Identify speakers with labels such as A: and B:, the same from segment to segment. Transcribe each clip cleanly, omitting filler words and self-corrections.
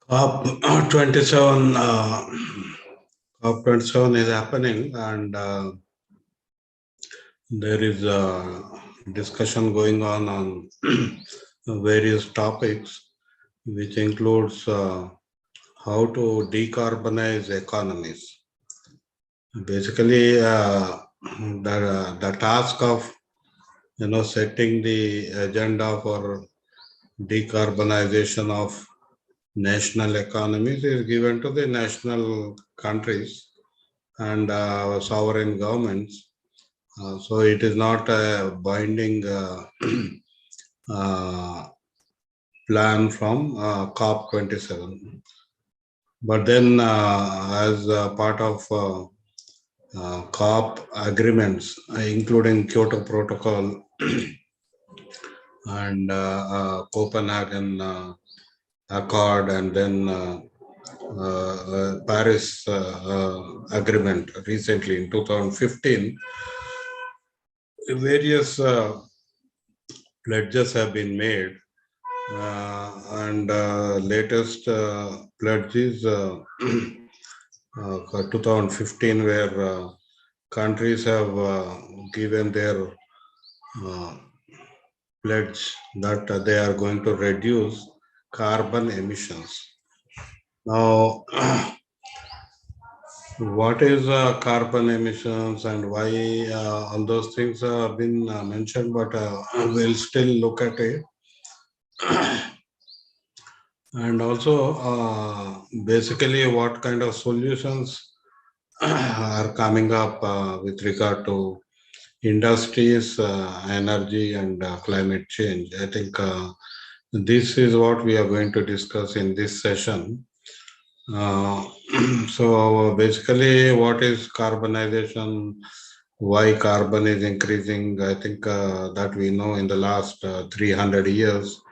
A: COP 27, COP 27 is happening, and there is a discussion going on various topics, which includes how to decarbonize economies. Basically, the task of setting the agenda for decarbonization of national economies is given to the national countries and sovereign governments. So it is not a binding uh, plan from COP 27. But then, as part of COP agreements, including Kyoto Protocol and Copenhagen Accord, and then Paris Agreement recently in 2015, various pledges have been made, and latest pledge is 2015, where countries have given their pledge that they are going to reduce carbon emissions. Now, what is carbon emissions and why all those things have been mentioned, but we'll still look at it. And also, basically, what kind of solutions are coming up with regard to industries, energy, and climate change. I think this is what we are going to discuss in this session. Uh, so basically, what is carbonization? Why carbon is increasing? I think that we know in the last 300 years,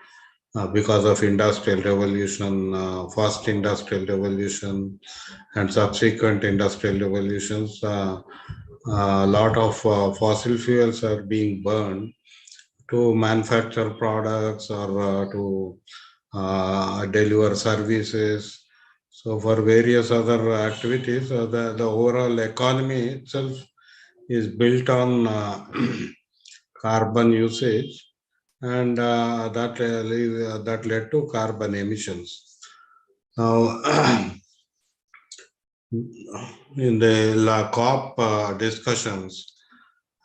A: because of industrial revolution, first industrial revolution, and subsequent industrial revolutions, a lot of fossil fuels are being burned to manufacture products or to deliver services. So for various other activities, the overall economy itself is built on carbon usage, and that led to carbon emissions. Now, in the COP discussions,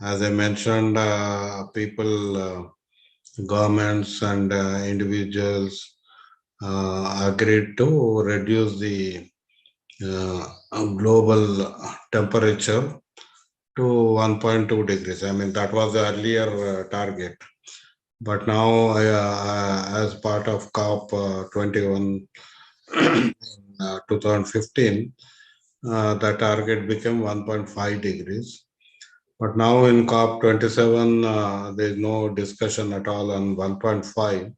A: as I mentioned, governments, and individuals agreed to reduce the global temperature to 1.2 degrees. I mean, that was the earlier target. But now, as part of COP 21 in 2015, the target became 1.5 degrees. But now in COP 27, there is no discussion at all on 1.5.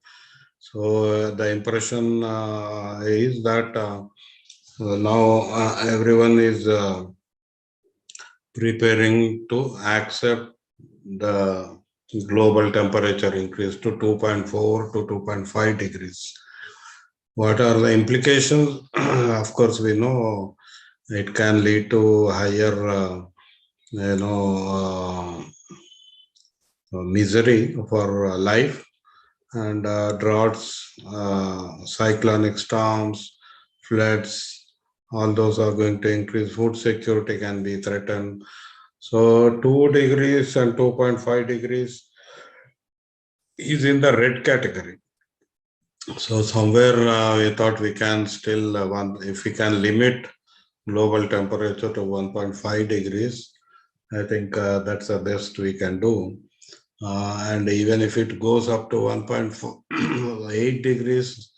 A: So the impression is that now everyone is preparing to accept the global temperature increase to 2.4 to 2.5 degrees. What are the implications? Of course, we know it can lead to higher misery for life, and droughts, cyclonic storms, floods, all those are going to increase. Food security can be threatened. So 2 degrees and 2.5 degrees is in the red category. So somewhere we thought we can still, if we can limit global temperature to 1.5 degrees, I think that's the best we can do. And even if it goes up to 1.8 degrees,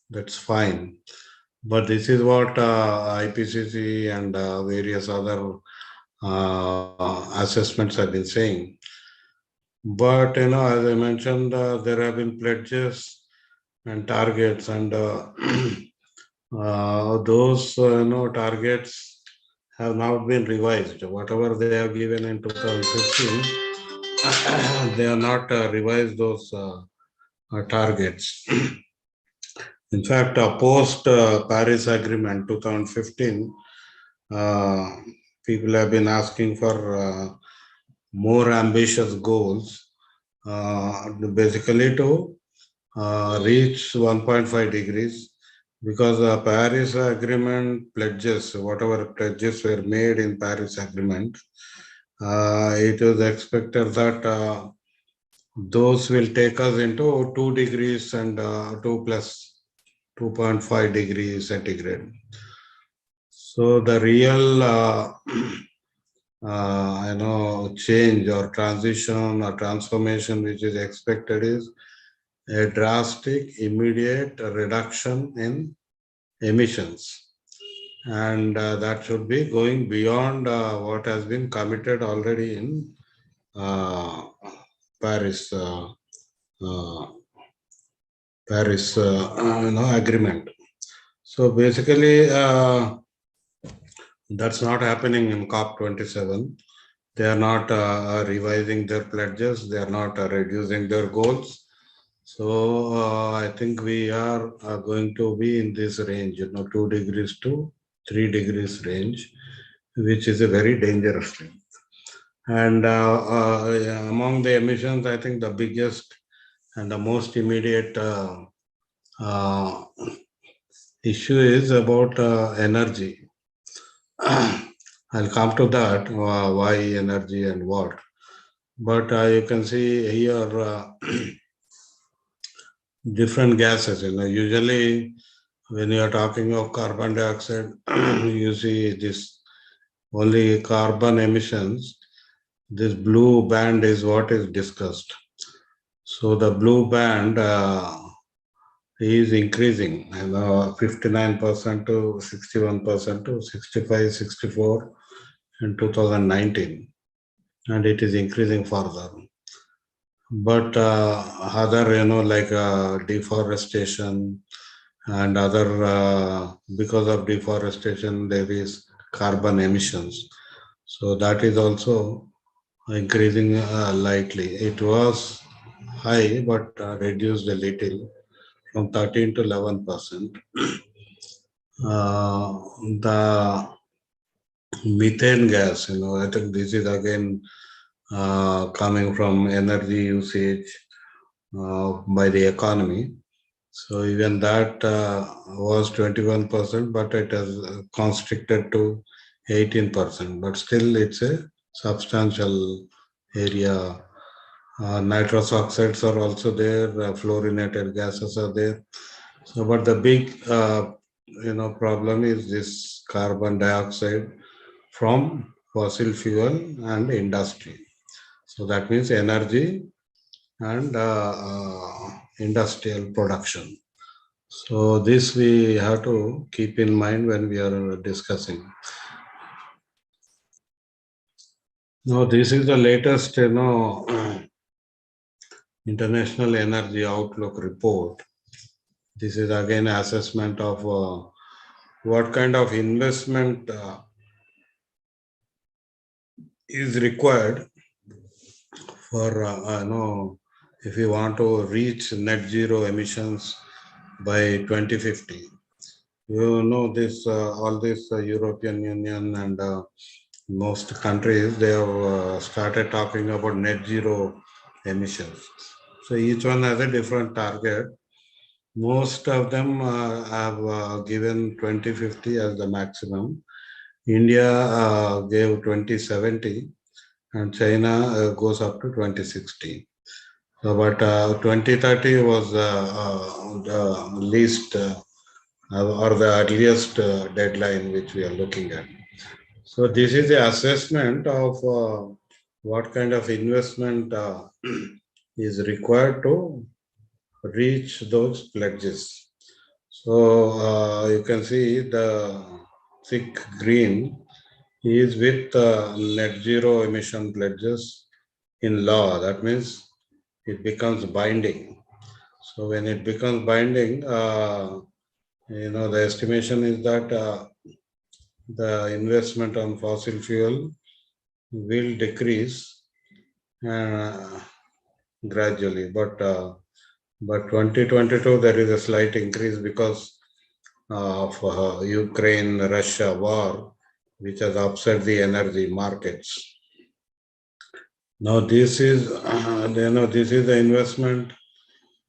A: that's fine. But this is what IPCC and various other assessments have been saying. But, as I mentioned, there have been pledges and targets, and those targets have not been revised. Whatever they have given in 2015, they are not revised those targets. In fact, post Paris Agreement 2015, people have been asking for more ambitious goals, basically to reach 1.5 degrees, because the Paris Agreement pledges, whatever pledges were made in Paris Agreement, it is expected that those will take us into 2 degrees and 2 plus 2.5 degrees centigrade. So the real change or transition or transformation which is expected is a drastic, immediate reduction in emissions. And that should be going beyond what has been committed already in uh, Paris uh, Paris agreement. So basically, that's not happening in COP27. They are not revising their pledges. They are not reducing their goals. So I think we are going to be in this range, 2 degrees to 3 degrees range, which is a very dangerous thing. And among the emissions, I think the biggest and the most immediate uh, issue is about energy. I'll come to that, why energy and what. But you can see here different gases. Usually when you are talking of carbon dioxide, you see this only carbon emissions. This blue band is what is discussed. So the blue band is increasing, 59% to 61% to 65, 64 in 2019, and it is increasing further. But other, like deforestation and other, because of deforestation, there is carbon emissions. So that is also increasing lightly. It was high, but reduced a little from 13 to 11%. The methane gas, I think this is again coming from energy usage by the economy. So even that was 21%, but it has constricted to 18%. But still, it's a substantial area. Nitrous oxides are also there. Fluorinated gases are there. So, but the big, problem is this carbon dioxide from fossil fuel and industry. So that means energy and industrial production. So this we have to keep in mind when we are discussing. Now this is the latest, International Energy Outlook report. This is again assessment of what kind of investment is required for if you want to reach net zero emissions by 2050. This all this European Union and most countries, they have started talking about net zero emissions. So each one has a different target. Most of them have given 2050 as the maximum. India gave 2070, and China goes up to 2060. So, but 2030 was the least or the earliest deadline which we are looking at. So this is the assessment of what kind of investment is required to reach those pledges. So you can see the thick green is with net zero emission pledges in law. That means it becomes binding. So when it becomes binding, the estimation is that the investment on fossil fuel will decrease uh, gradually. But But 2022, there is a slight increase because of Ukraine-Russia war, which has upset the energy markets. Now, this is, this is the investment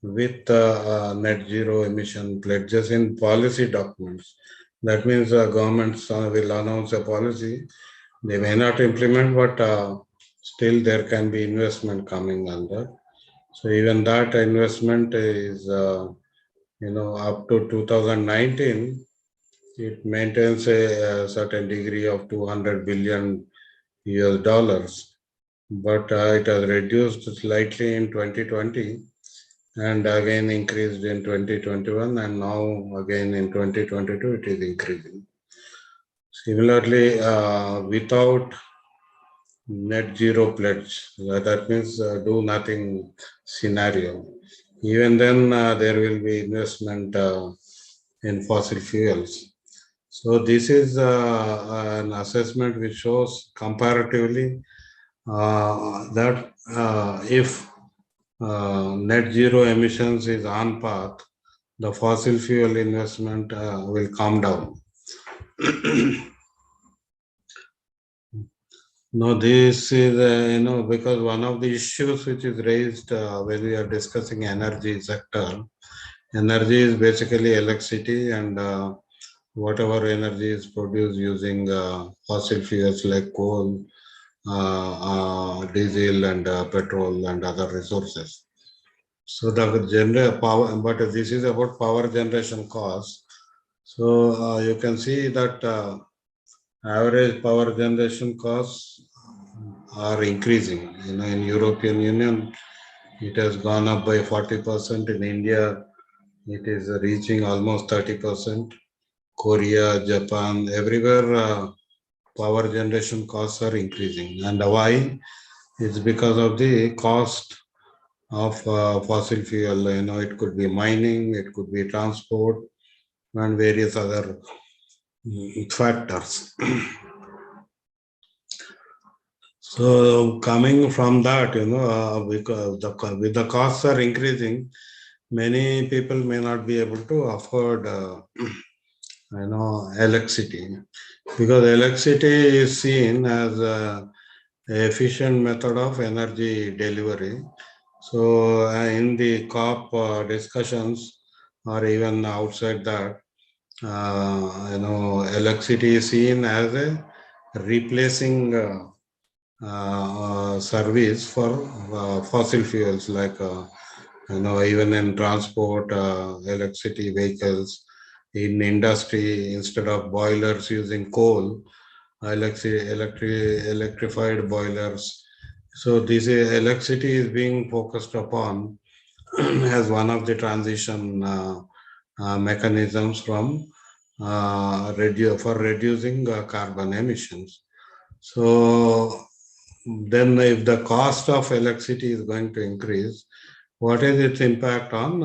A: with net zero emission pledges in policy documents. That means governments will announce a policy. They may not implement, but still there can be investment coming under. So even that investment is, up to 2019, it maintains a certain degree of 200 billion US dollars, but it has reduced slightly in 2020 and again increased in 2021, and now again in 2022 it is increasing. Similarly, without net zero pledge, that means do nothing scenario. Even then, there will be investment in fossil fuels. So this is an assessment which shows comparatively that if net zero emissions is on path, the fossil fuel investment will come down. No, this is, because one of the issues which is raised when we are discussing energy sector, energy is basically electricity and whatever energy is produced using fossil fuels like coal, diesel and petrol and other resources. So the power, but this is about power generation cost. So you can see that average power generation costs are increasing. In European Union, it has gone up by 40%. In India, it is reaching almost 30%. Korea, Japan, everywhere power generation costs are increasing. And why? It's because of the cost of fossil fuel. It could be mining, it could be transport, and various other factors. So coming from that, because with the costs are increasing, many people may not be able to afford, electricity, because electricity is seen as a efficient method of energy delivery. So in the COP discussions, or even outside that, electricity is seen as a replacing service for fossil fuels, like even in transport, electricity vehicles, in industry, instead of boilers using coal, electrified boilers. So this electricity is being focused upon as one of the transition mechanisms from for reducing carbon emissions. So then if the cost of electricity is going to increase, what is its impact on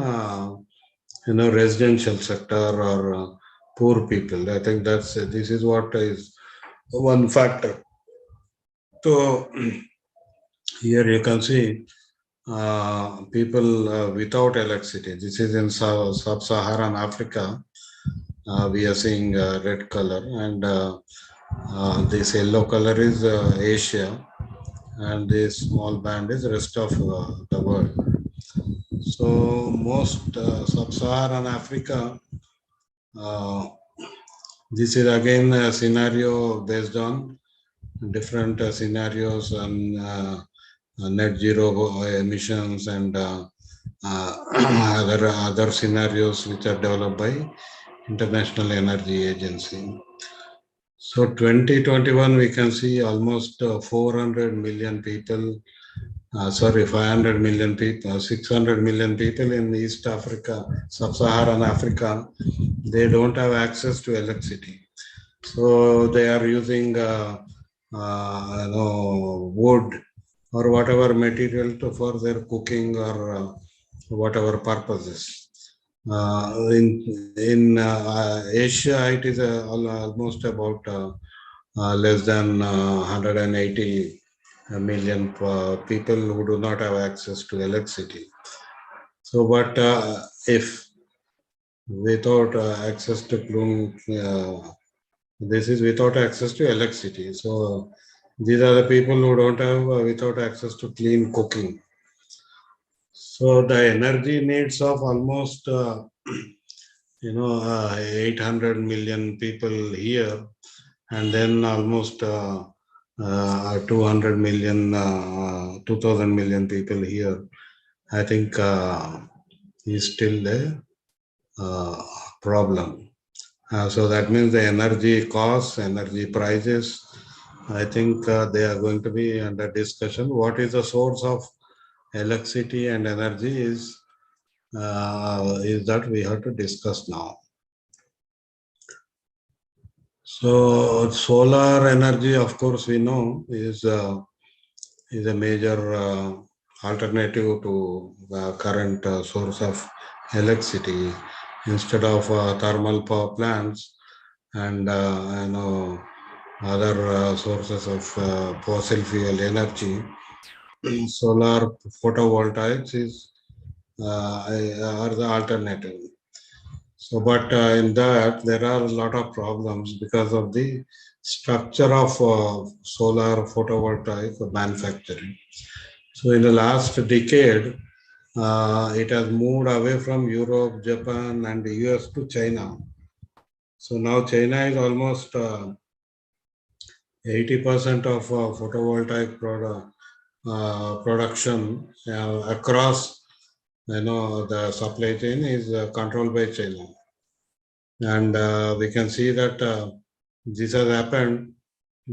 A: residential sector or poor people? I think this is what is one factor. So here you can see people without electricity. This is in sub-Saharan Africa. We are seeing red color, and this yellow color is Asia, and this small band is rest of the world. So most sub-Saharan Africa, this is again a scenario based on different scenarios and net zero emissions and other scenarios which are developed by International Energy Agency. So 2021, we can see almost 400 million people, 500 million people, 600 million people in East Africa, Sub-Saharan Africa, they don't have access to electricity. So they are using wood or whatever material for their cooking or whatever purposes. In Asia, it is almost about less than 180 million people who do not have access to electricity. So, but if without access to clean, this is without access to electricity. So, these are the people who don't have without access to clean cooking. So, the energy needs of almost 800 million people here, and then almost 200 million, 2000 million people here. I think is still a uh, problem. So that means the energy costs, energy prices, I think they are going to be under discussion. What is the source of electricity and energy is that we have to discuss now. So solar energy, of course, we know is a major alternative to the current source of electricity. Instead of thermal power plants and other sources of fossil fuel energy, solar photovoltaics is are the alternative. So, but in that there are a lot of problems because of the structure of solar photovoltaic manufacturing. So, in the last decade, it has moved away from Europe, Japan, and the US to China. So now China is almost 80% of photovoltaic production across the supply chain is controlled by China. And we can see that this has happened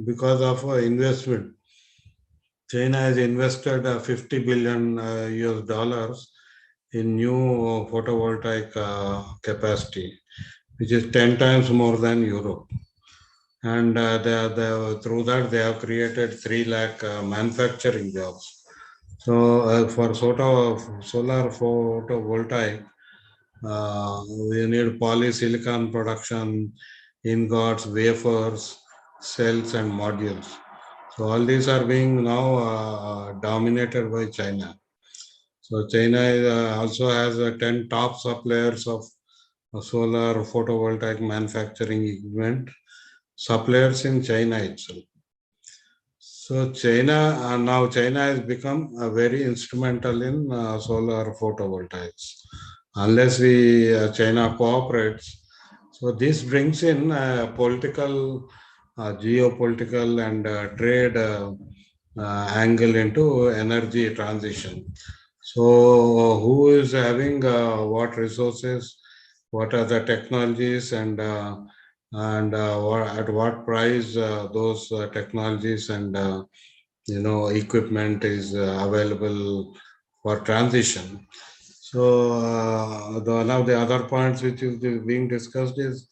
A: because of investment. China has invested 50 billion US dollars in new photovoltaic capacity, which is 10 times more than Europe. And through that, they have created 3 lakh manufacturing jobs. So, for sort of solar photovoltaic, we need polysilicon production, ingots, wafers, cells, and modules. So all these are being now dominated by China. So China also has 10 top suppliers of solar photovoltaic manufacturing equipment, suppliers in China itself. So China has become very instrumental in solar photovoltaics. Unless China cooperates, so this brings in political, geopolitical, and trade angle into energy transition. So who is having what resources, what are the technologies, and at what price those technologies and equipment is available for transition. So one of the other points which is being discussed is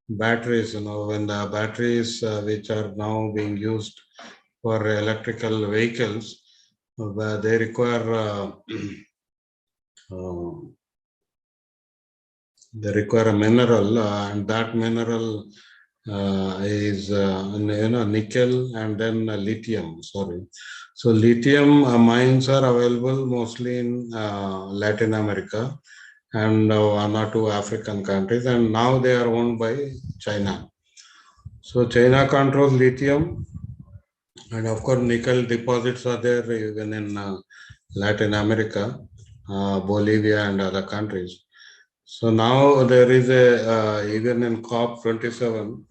A: batteries. When the batteries which are now being used for electrical vehicles, they require uh, a mineral, and that mineral is nickel and then lithium. Sorry, so lithium mines are available mostly in Latin America and one or two African countries, and now they are owned by China. So China controls lithium, and of course nickel deposits are there even in Latin America, Bolivia, and other countries. So now there is even in COP27,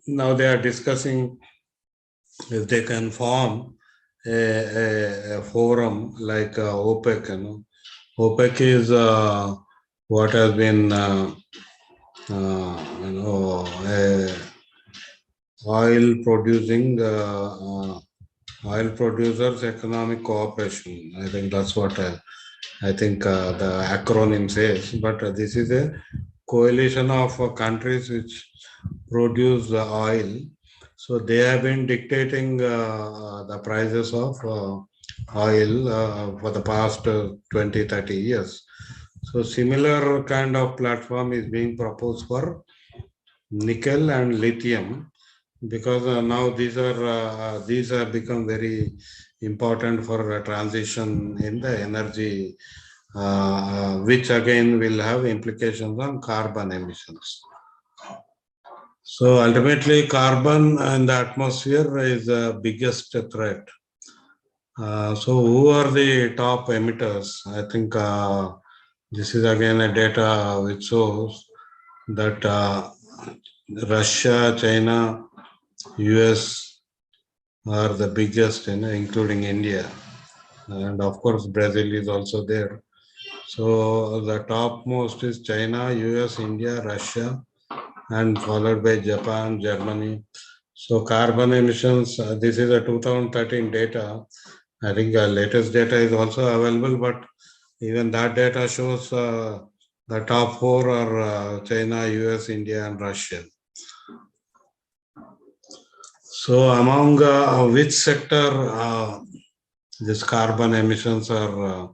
A: now they are discussing if they can form a forum like OPEC. OPEC is what has been, a oil producers economic cooperation. I think that's what I think the acronym says. But this is a coalition of countries which produce the oil. So they have been dictating the prices of oil for the past 20, 30 years. So similar kind of platform is being proposed for nickel and lithium, because now these have become very important for transition in the energy which again will have implications on carbon emissions. So ultimately, carbon in the atmosphere is the biggest threat. So who are the top emitters? I think this is again a data which shows that Russia, China, US are the biggest, including India. And of course, Brazil is also there. So the topmost is China, US, India, Russia, and followed by Japan, Germany. So carbon emissions, this is a 2013 data. I think latest data is also available, but even that data shows the top four are China, US, India, and Russia. So among which sector these carbon emissions are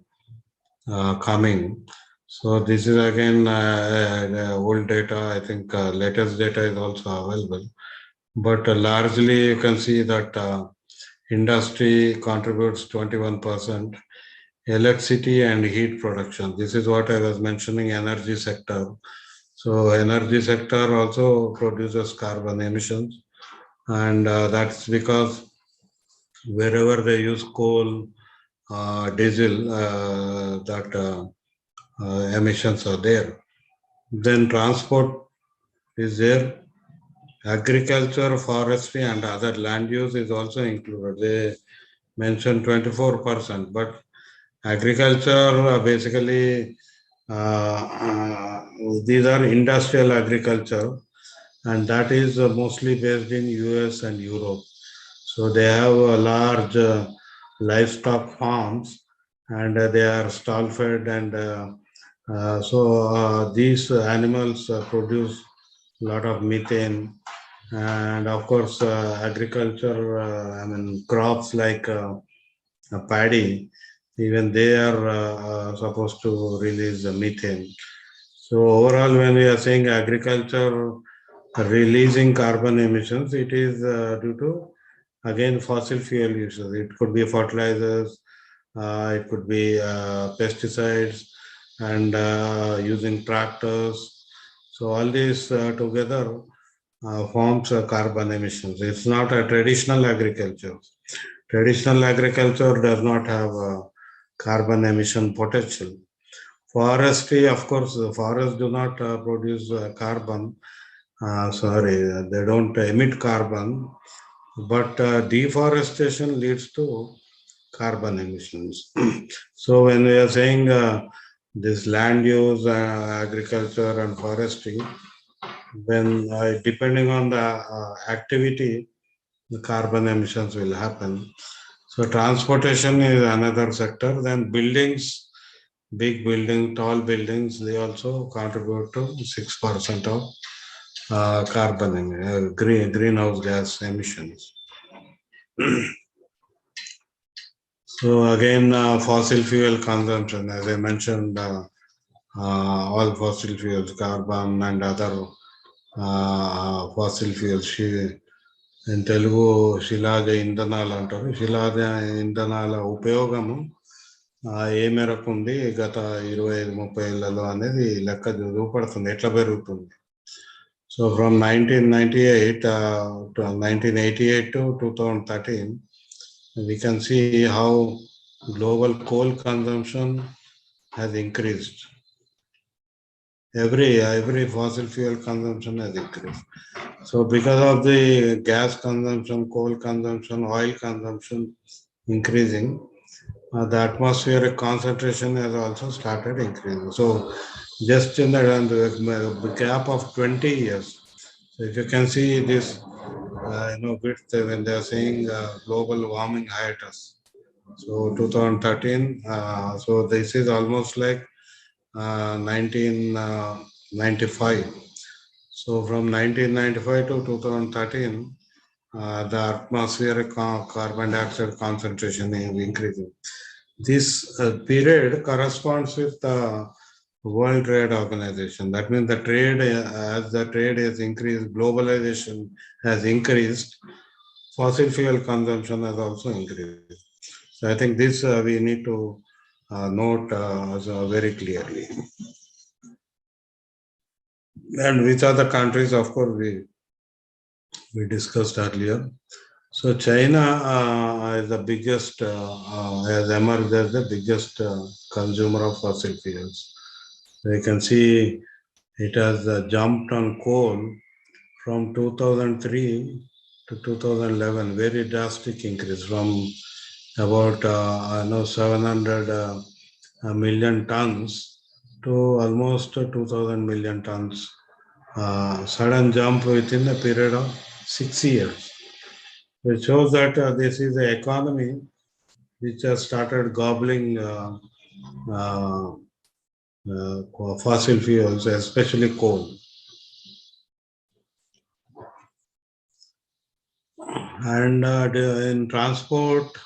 A: coming? So this is again old data. I think latest data is also available. But largely you can see that industry contributes 21%, electricity and heat production. This is what I was mentioning, energy sector. So energy sector also produces carbon emissions, and that's because wherever they use coal, diesel, that emissions are there. Then transport is there. Agriculture, forestry, and other land use is also included. They mentioned 24%, but agriculture basically these are industrial agriculture, and that is mostly based in US and Europe. So they have large livestock farms, and they are stall fed, and these animals produce a lot of methane. And of course, agriculture, I mean, crops like paddy, even they are supposed to release the methane. So overall, when we are saying agriculture releasing carbon emissions, it is due to again fossil fuel uses. It could be fertilizers, it could be pesticides, and using tractors. So all these together forms carbon emissions. It's not a traditional agriculture. Traditional agriculture does not have carbon emission potential. Forestry, of course, the forests do not produce carbon. They don't emit carbon, but deforestation leads to carbon emissions. So when we are saying this land use, agriculture, and forestry, then depending on the activity, the carbon emissions will happen. So transportation is another sector. Then buildings, big building, tall buildings, they also contribute to 6% of greenhouse gas emissions. So again, fossil fuel consumption, as I mentioned, all fossil fuels, carbon and other fossil fuels. In Telugu, శిలాజ ఇంధనాలు అంటారు. శిలాజ ఇంధనాల ఉపయోగము ఏ మేరకు ఉంది గత 25-30 ఏళ్లలో అనేది లెక్క చూపడుతుంది, ఎట్లా పెరుగుతుంది. So from 1998 to 1988 to 2013, we can see how global coal consumption has increased. Every fossil fuel consumption has increased. So because of the gas consumption, coal consumption, oil consumption increasing, the atmospheric concentration has also started increasing. So just in the gap of 20 years, so if you can see this, width when they are saying global warming hiatus. So 2013, so this is almost like 1995. So from 1995 to 2013, the atmospheric carbon dioxide concentration is increasing. This period corresponds with the World Trade Organization. That means the trade, as the trade has increased, globalization has increased, fossil fuel consumption has also increased. So I think this we need to note very clearly. And which are the countries, of course, we discussed earlier. So China is the biggest, has emerged as the biggest consumer of fossil fuels. You can see it has jumped on coal from 2003 to 2011, very drastic increase from about 700 million tons to almost 2000 million tons. Sudden jump within a period of 6 years. It shows that this is the economy which has started gobbling uh, fossil fuels, especially coal. And in transport,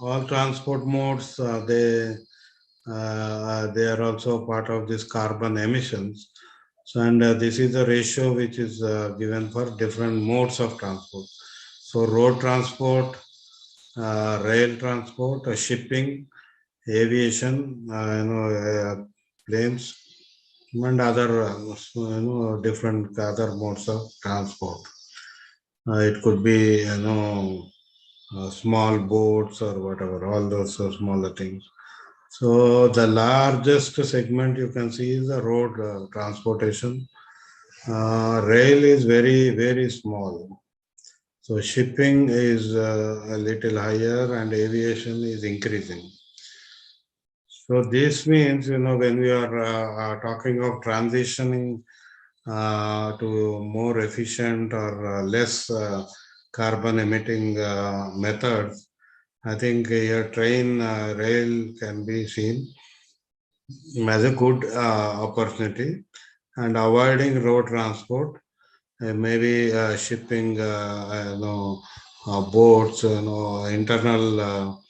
A: all transport modes, they are also part of this carbon emissions. So, and this is the ratio which is given for different modes of transport. So, road transport, rail transport, shipping, aviation, planes, and other, different other modes of transport. It could be, small boats or whatever, all those smaller things. So the largest segment you can see is the road transportation. Rail is very, very small. So shipping is a little higher and aviation is increasing. So this means, when we are talking of transitioning to more efficient or less carbon emitting methods, I think your train rail can be seen as a good opportunity, and avoiding road transport, maybe shipping, boats, internal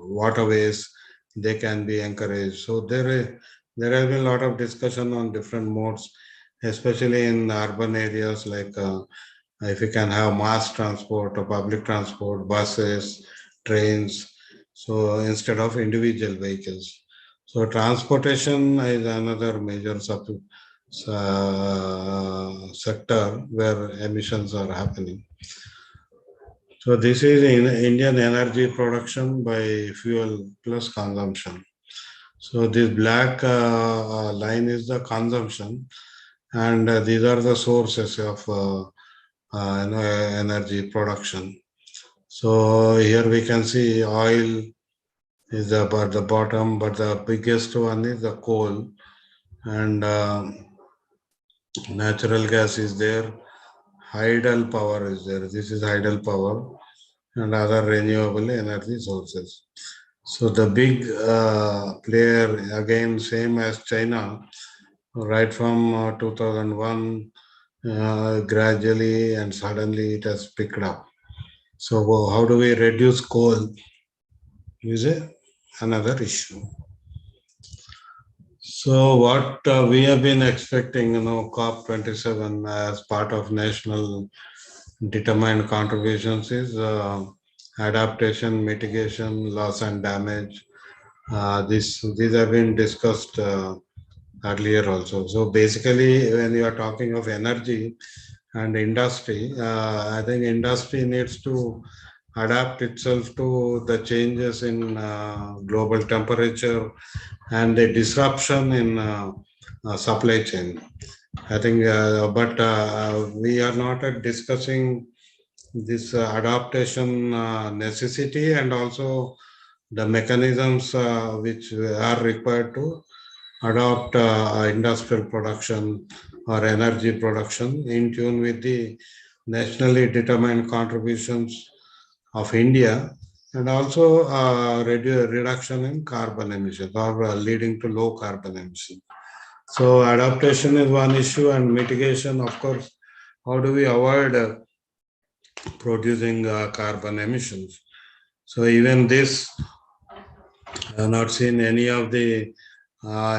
A: waterways, they can be encouraged. So there has been a lot of discussion on different modes, especially in urban areas, like if you can have mass transport or public transport, buses, trains, so instead of individual vehicles. So transportation is another major sector where emissions are happening. So this is in Indian energy production by fuel plus consumption. So this black line is the consumption, and these are the sources of energy production. So here we can see oil is about the bottom, but the biggest one is the coal, and natural gas is there. Hydel power is there. This is hydel power and other renewable energy sources. So the big player, again same as China, right from 2001, gradually and suddenly it has picked up. So how do we reduce coal is another issue. So what we have been expecting, COP27 as part of national determined contributions is adaptation, mitigation, loss and damage. These have been discussed earlier also. So basically, when you are talking of energy and industry, I think industry needs to adapt itself to the changes in global temperature and the disruption in supply chain. I think, but we are not discussing this adaptation necessity and also the mechanisms which are required to adopt industrial production or energy production in tune with the nationally determined contributions of India, and also reduction in carbon emissions or leading to low carbon emissions. So adaptation is one issue, and mitigation, of course, how do we avoid producing carbon emissions? So even this, I have not seen any of the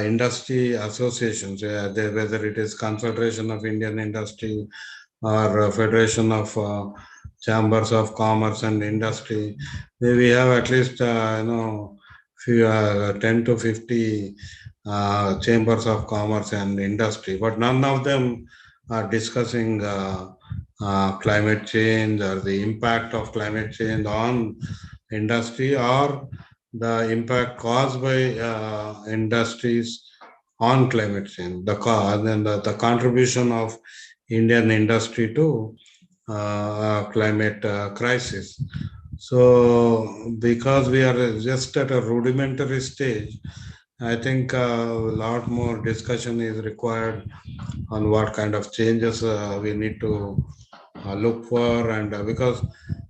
A: industry associations, whether it is Confederation of Indian Industry or Federation of chambers of commerce and industry. We have at least few, 10 to 50 chambers of commerce and industry, but none of them are discussing climate change or the impact of climate change on industry, or the impact caused by industries on climate change, the contribution of Indian industry to climate crisis. So, because we are just at a rudimentary stage, I think a lot more discussion is required on what kind of changes we need to look for, and because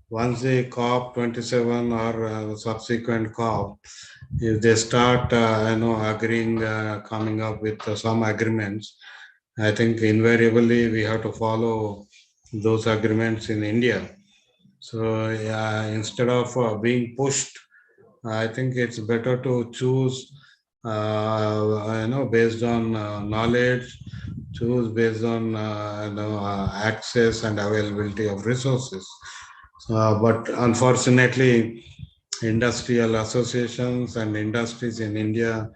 A: once the COP 27 or subsequent COP, if they start, agreeing, coming up with some agreements, I think invariably we have to follow those agreements in India. So yeah, instead of being pushed, I think it's better to choose, based on knowledge, choose based on access and availability of resources. But unfortunately, industrial associations and industries in India,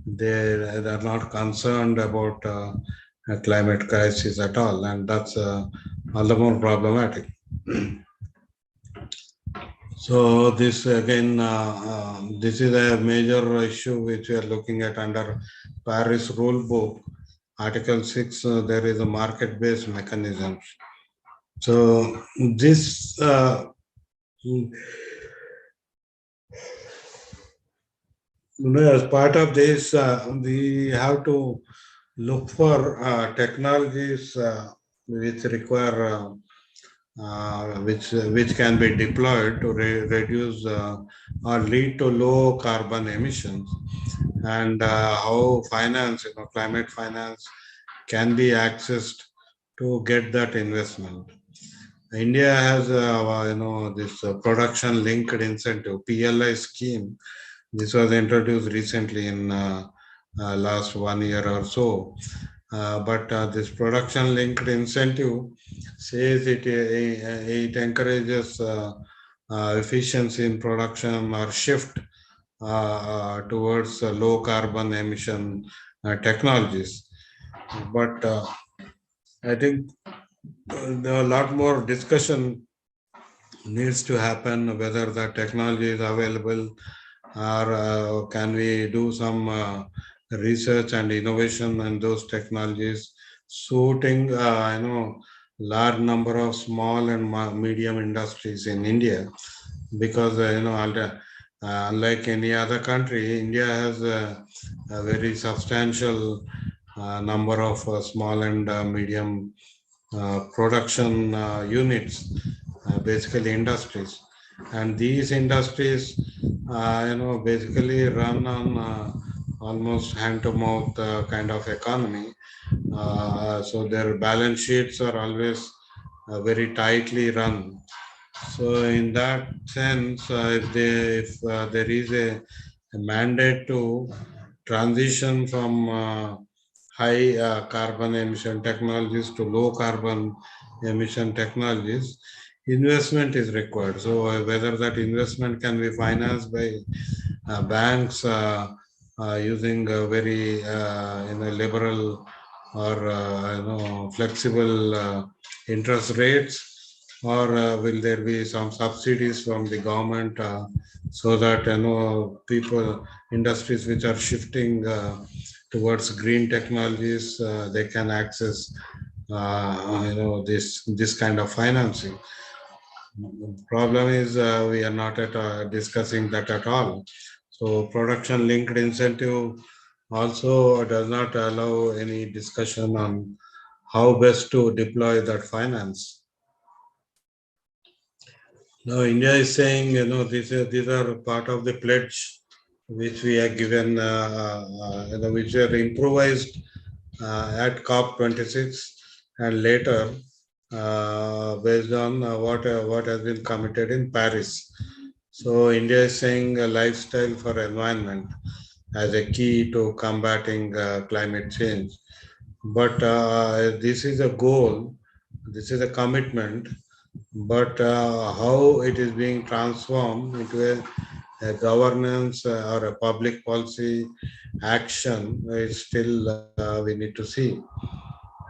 A: they're not concerned about a climate crisis at all, and that's all the more problematic. So this again, this is a major issue which we are looking at under Paris Rule Book, Article 6. There is a market-based mechanism. So this, as part of this, we have to look for technologies which require. Which can be deployed to reduce or lead to low carbon emissions, and how finance, climate finance, can be accessed to get that investment. India has, this production linked incentive (PLI) scheme. This was introduced recently in last 1 year or so. But this production linked incentive says it encourages efficiency in production or shift towards low carbon emission technologies. But I think there are a lot more discussion needs to happen, whether the technology is available, or can we do some research and innovation in those technologies, suiting large number of small and medium industries in India, because unlike any other country, India has a very substantial number of small and medium production units, basically industries, and these industries, basically run on almost hand to mouth kind of economy. So their balance sheets are always very tightly run. So in that sense, if there is a mandate to transition from high carbon emission technologies to low carbon emission technologies, investment is required. So whether that investment can be financed by banks using very liberal or flexible interest rates, or will there be some subsidies from the government, so that people, industries which are shifting towards green technologies, they can access this kind of financing. The problem is we are not discussing that at all. So production linked incentive also does not allow any discussion on how best to deploy that finance. Now India is saying, these are part of the pledge which we are given, which are improvised at COP 26, and later based on what has been committed in Paris. So India is saying a lifestyle for environment as a key to combating climate change. But this is a goal, this is a commitment, but how it is being transformed into a governance or a public policy action is still we need to see.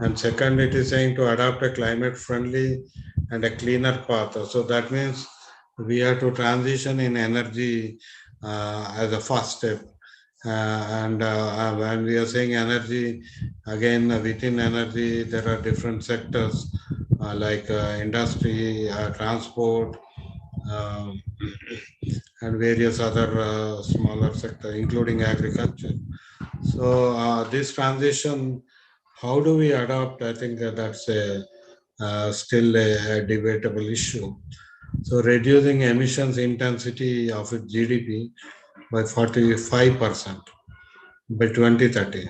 A: And second, it is saying to adopt a climate friendly and a cleaner path. So that means we have to transition in energy as a first step. And when we are saying energy, again, within energy, there are different sectors like industry, transport, um, and various other smaller sectors, including agriculture. So this transition, how do we adopt? I think that's a still a debatable issue. So reducing emissions intensity of its GDP by 45% by 2030.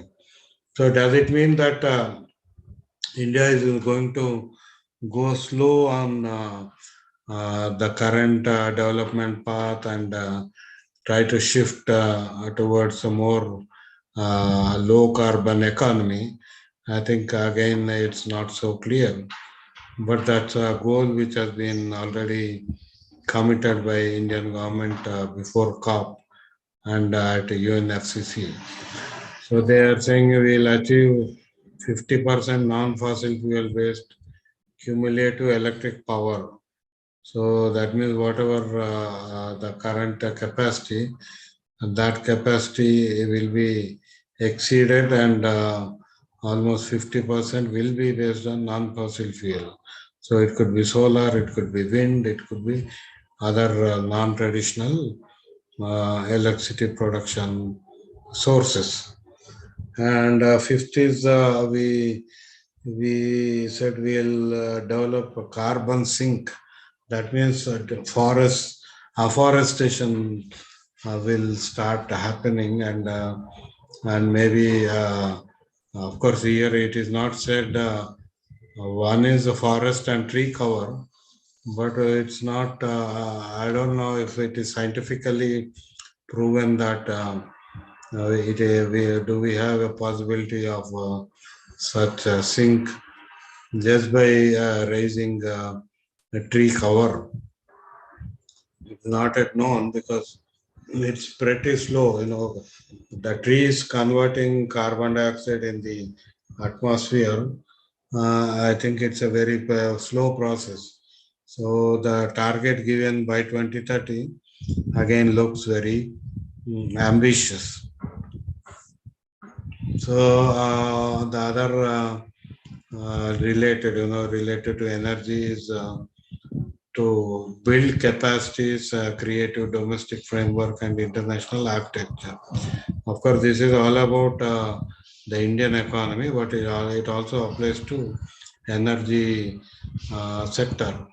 A: So does it mean that India is going to go slow on the current development path and try to shift towards a more low carbon economy? I think again it's not so clear, but that's a goal which has been already committed by Indian government before COP and at UNFCCC. So they are saying we'll achieve 50% non-fossil fuel based cumulative electric power. So that means whatever the current capacity, that capacity will be exceeded, and almost 50% will be based on non-fossil fuel. So it could be solar, it could be wind, it could be other non-traditional electricity production sources. And fifth is we said we'll develop a carbon sink. That means forest afforestation will start happening, and maybe of course here it is not said one is the forest and tree cover, but it's not. I don't know if it is scientifically proven that do we have a possibility of such a sink just by raising a tree cover. It's not yet known because it's pretty slow. The tree is converting carbon dioxide in the atmosphere. I think it's a very slow process. So the target given by 2030 again looks very ambitious. So the other related to energy is to build capacities, creative domestic framework, and international architecture. Of course, this is all about the Indian economy, but it also applies to energy sector.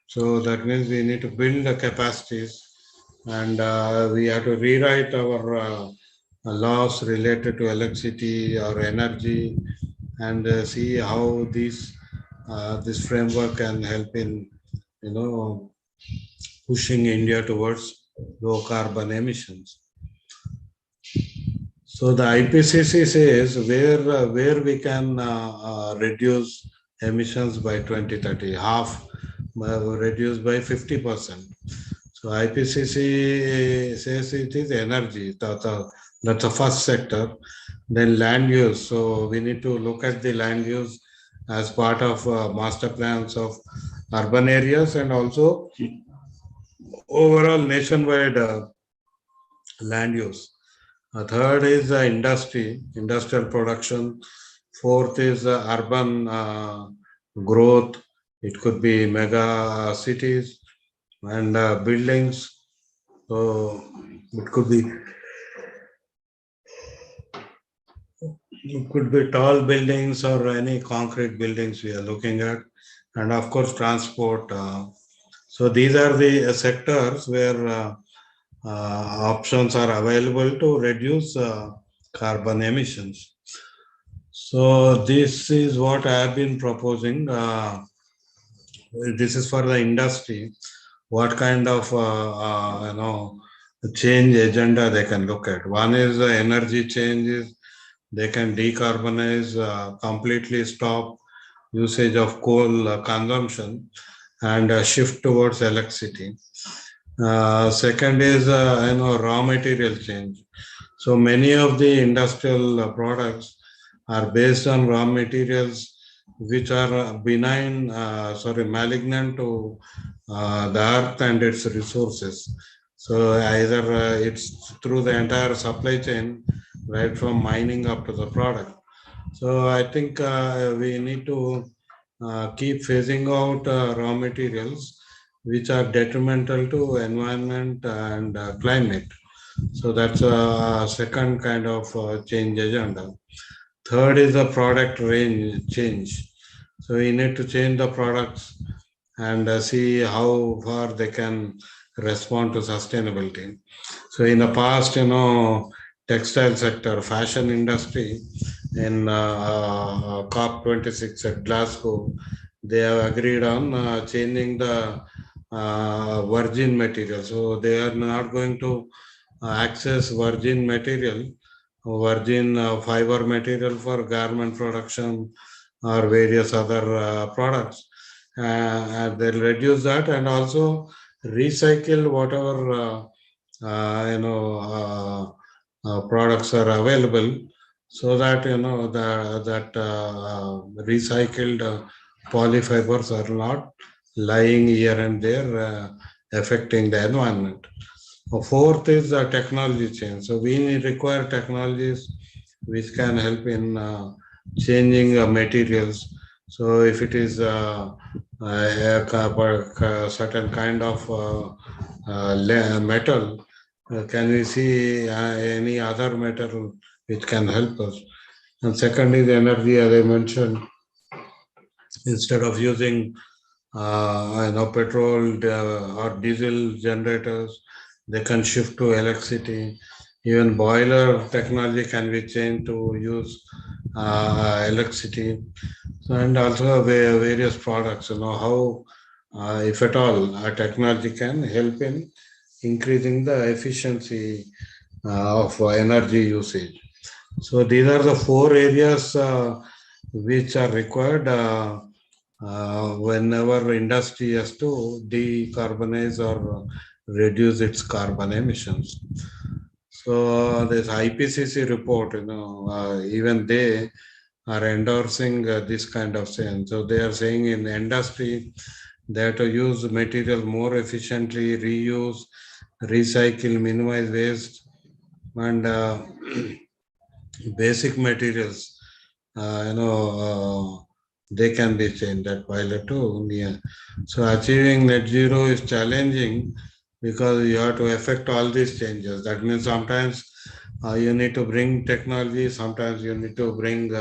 A: So that means we need to build the capacities, and we have to rewrite our laws related to electricity or energy, and see how this framework can help in you know pushing India towards low carbon emissions. So the IPCC says where we can reduce emissions by 2030, half reduce by 50%. So IPCC says it is energy. That's the first sector. Then land use. So we need to look at the land use as part of master plans of urban areas and also overall nationwide land use. Third is industrial production. Fourth is urban growth. It could be mega cities and buildings. So it could be tall buildings or any concrete buildings we are looking at, and of course transport. So these are the sectors where options are available to reduce carbon emissions. So this is what I have been proposing. This is for the industry. What kind of change agenda they can look at? One is energy changes. They can decarbonize, completely stop usage of coal consumption, and shift towards electricity. Second is raw material change. So many of the industrial products are based on raw materials which are malignant to the earth and its resources. So either it's through the entire supply chain, right from mining up to the product. So I think we need to keep phasing out raw materials which are detrimental to environment and climate. So that's a second kind of change agenda. Third is the product range change. So we need to change the products and see how far they can respond to sustainability. So in the past, textile sector, fashion industry in COP26 at Glasgow, they have agreed on changing the virgin material. So they are not going to access virgin material, virgin fiber material for garment production or various other products. They'll reduce that and also recycle whatever products are available, so that recycled polyfibers are not lying here and there affecting the environment. Fourth is the technology change. So we require technologies which can help in changing materials. So if it is certain kind of metal, can we see any other metal which can help us? And second is energy, as I mentioned, instead of using petrol or diesel generators, they can shift to electricity. Even boiler technology can be changed to use electricity. So, and also various products, how, if at all, technology can help in increasing the efficiency of energy usage. So these are the four areas which are required whenever industry has to decarbonize or reduce its carbon emissions. So this IPCC report, even they are endorsing this kind of change. So they are saying in the industry they have to use material more efficiently, reuse, recycle, minimize waste, and basic materials, they can be changed at pilot to near. So achieving net zero is challenging because you have to affect all these changes. That means sometimes you need to bring technology, sometimes you need to bring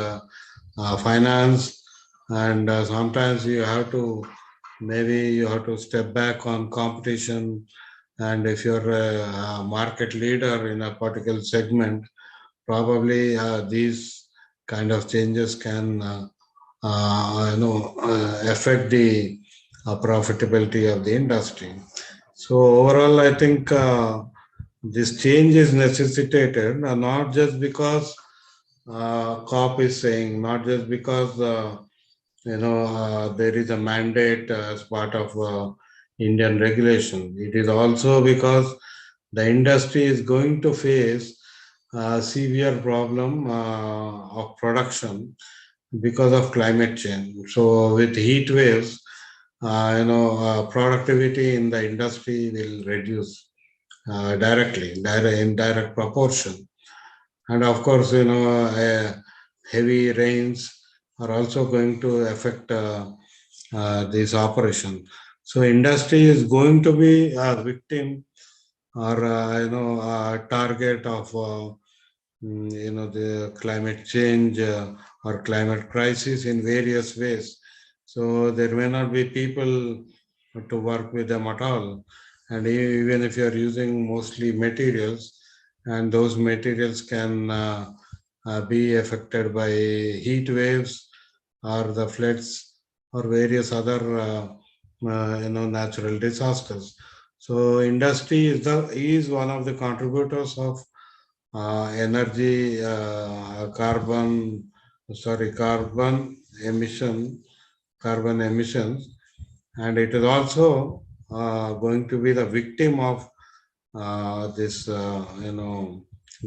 A: finance, and sometimes you have to step back on competition. And if you're a market leader in a particular segment, probably these kind of changes can affect the profitability of the industry. So overall, I think this change is necessitated, not just because COP is saying, not just because there is a mandate as part of Indian regulation. It is also because the industry is going to face a severe problem of production because of climate change. So with heat waves, productivity in the industry will reduce directly, in direct proportion. And of course, heavy rains are also going to affect this operation. So industry is going to be a victim or a target of the climate change or climate crisis in various ways. So there may not be people to work with them at all. And even if you're using mostly materials, and those materials can be affected by heat waves or the floods or various other natural disasters. So industry is one of the contributors of energy carbon emission carbon emissions. and it is also going to be the victim of this,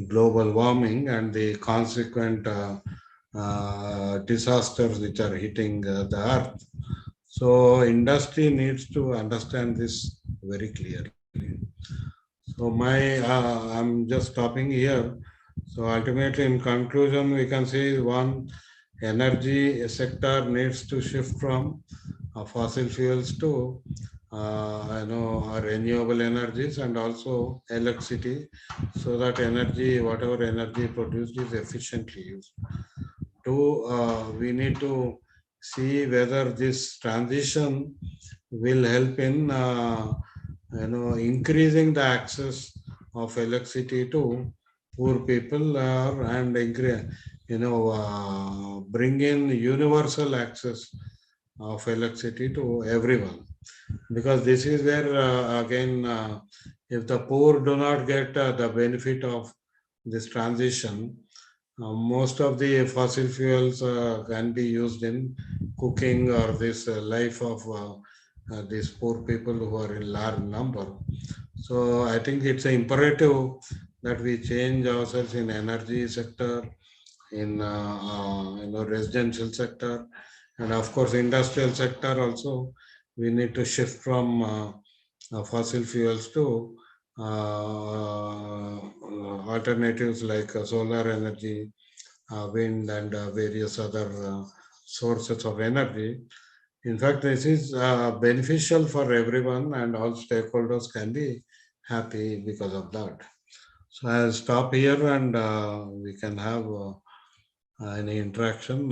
A: global warming and the consequent disasters which are hitting the earth. So industry needs to understand this very clearly. So I'm just stopping here. So ultimately, in conclusion, we can say one, energy sector needs to shift from fossil fuels to renewable energies and also electricity, so that energy, whatever energy produced, is efficiently used. Two, we need to see whether this transition will help in increasing the access of electricity to poor people, and increase, bring in universal access of electricity to everyone, because this is where again, if the poor do not get the benefit of this transition, most of the fossil fuels can be used in cooking or this life of these poor people who are in large number. So I think it's imperative that we change ourselves in energy sector, in residential sector, and of course industrial sector also. We need to shift from fossil fuels to alternatives like solar energy, wind, and various other sources of energy. In fact, this is beneficial for everyone, and all stakeholders can be happy because of that. So I'll stop here, and we can have any interaction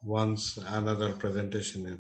A: once another presentation is.